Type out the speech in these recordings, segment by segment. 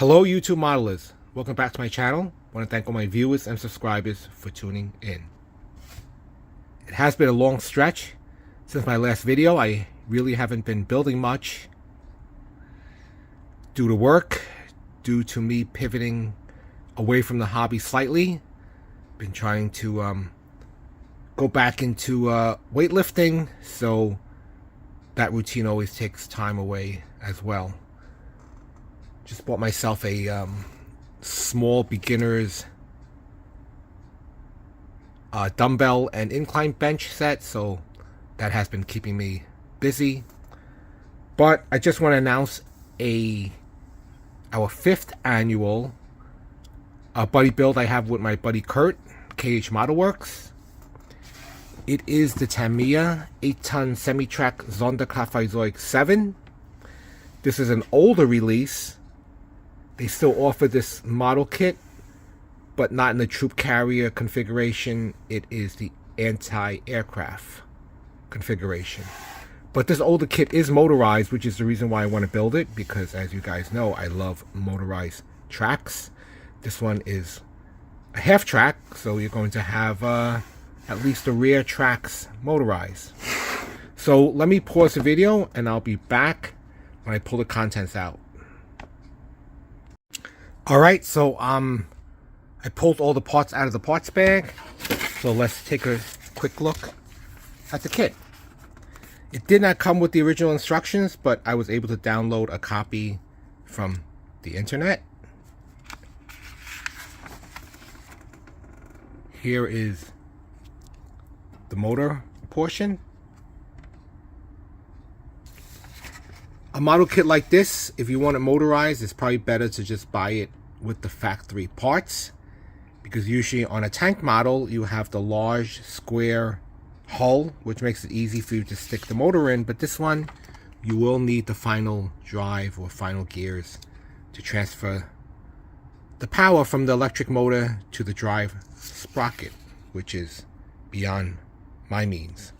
Hello YouTube modelers, welcome back to my channel. I want to thank all my viewers and subscribers for tuning in. It has been a long stretch since my last video. I really haven't been building much due to work, due to me pivoting away from the hobby slightly. Been trying to go back into weightlifting, so that routine always takes time away as well. Just bought myself a small beginner's dumbbell and incline bench set, so that has been keeping me busy. But I just want to announce our 5th annual buddy build I have with my buddy Kurt, KH Model Works. It is the Tamiya 8-ton Semi Track Sd.Kfz7. This is an older release. They still offer this model kit, but not in the troop carrier configuration. It is the anti-aircraft configuration. But this older kit is motorized, which is the reason why I want to build it, because as you guys know, I love motorized tracks. This one is a half track, so you're going to have at least the rear tracks motorized. So let me pause the video and I'll be back when I pull the contents out. Alright, so I pulled all the parts out of the parts bag. So let's take a quick look at the kit. It did not come with the original instructions, but I was able to download a copy from the internet. Here is the motor portion. A model kit like this, if you want it motorized, it's probably better to just buy it with the factory parts, because usually on a tank model you have the large square hull, which makes it easy for you to stick the motor in. But this one, you will need the final drive or final gears to transfer the power from the electric motor to the drive sprocket, which is beyond my means.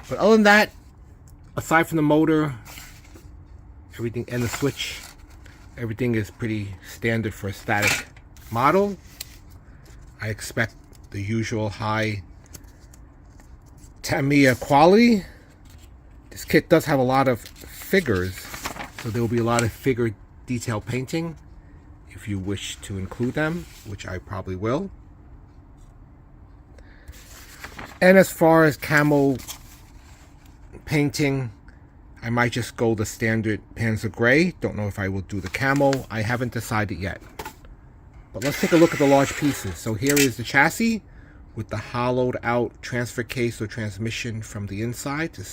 But other than that, aside from the motor, everything and the switch, everything is pretty standard for a static model. I expect the usual high Tamiya quality. This kit does have a lot of figures, so there will be a lot of figure detail painting if you wish to include them, which I probably will. And as far as camo painting, I might just go the standard Panzer Gray. Don't know if I will do the camo. I haven't decided yet. But let's take a look at the large pieces. So here is the chassis with the hollowed out transfer case or transmission from the inside to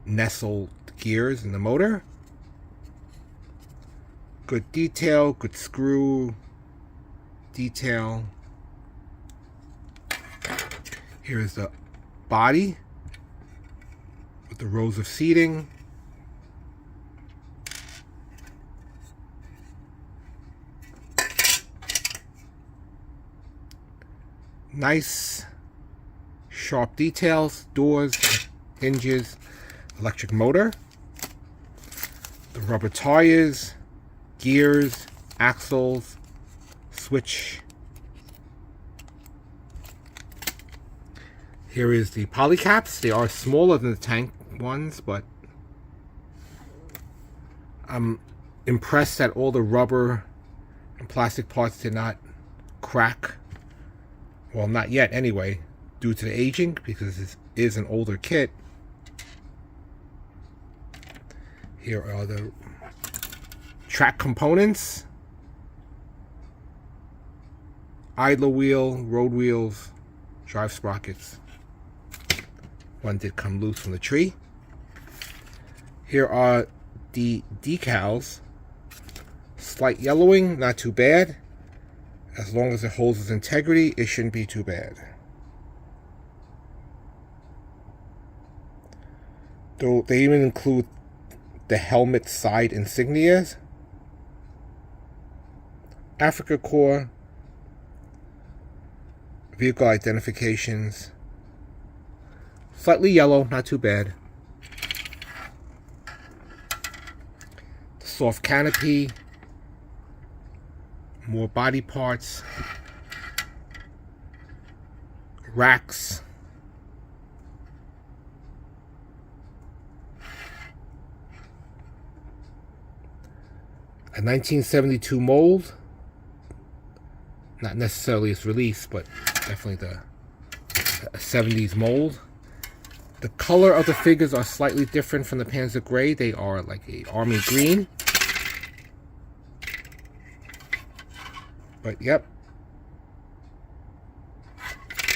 nestle the gears in the motor. Good detail, good screw detail. Here is the body with the rows of seating. Nice sharp details, doors, hinges, electric motor, the rubber tires, gears, axles, switch. Here is the polycaps. They are smaller than the tank ones, but I'm impressed that all the rubber and plastic parts did not crack. Well, not yet anyway, due to the aging, because this is an older kit. Here are the track components. Idler wheel, road wheels, drive sprockets. One did come loose from the tree. Here are the decals. Slight yellowing, not too bad. As long as it holds its integrity, it shouldn't be too bad. Though they even include the helmet side insignias, Africa Corps, vehicle identifications, slightly yellow, not too bad. soft canopy, More body parts. Racks. A 1972 mold. Not necessarily its release, but definitely the 70s mold. The color of the figures are slightly different from the Panzer Gray. They are like a army green. But yep.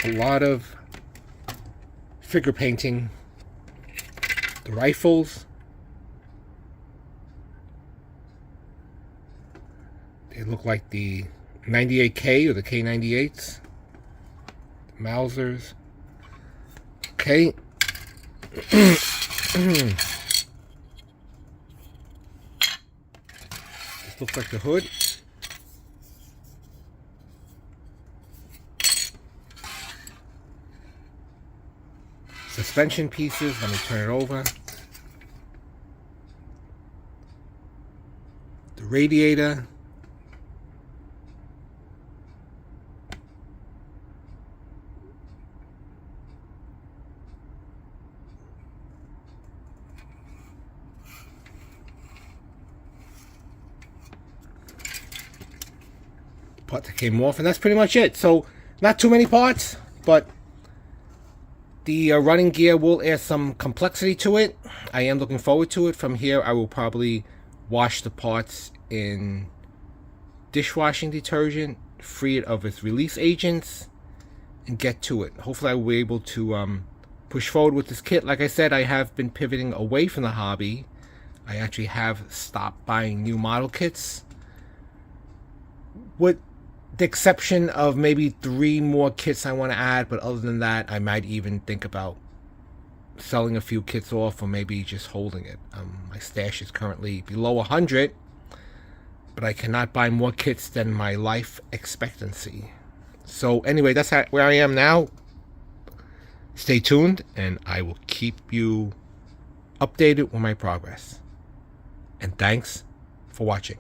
A lot of figure painting. The rifles. They look like the 98K or the K98s. The Mausers. Okay. This looks like the hood. Suspension pieces. Let me turn it over. The radiator. Part that came off, and that's pretty much it. So not too many parts, but the running gear will add some complexity to it. I am looking forward to it. From here, I will probably wash the parts in dishwashing detergent, free it of its release agents, and get to it. Hopefully I will be able to push forward with this kit. Like I said, I have been pivoting away from the hobby. I actually have stopped buying new model kits, with the exception of maybe 3 more kits I want to add. But other than that, I might even think about selling a few kits off, or maybe just holding it. My stash is currently below 100, but I cannot buy more kits than my life expectancy. So anyway, that's where I am now. Stay tuned, and I will keep you updated with my progress. And thanks for watching.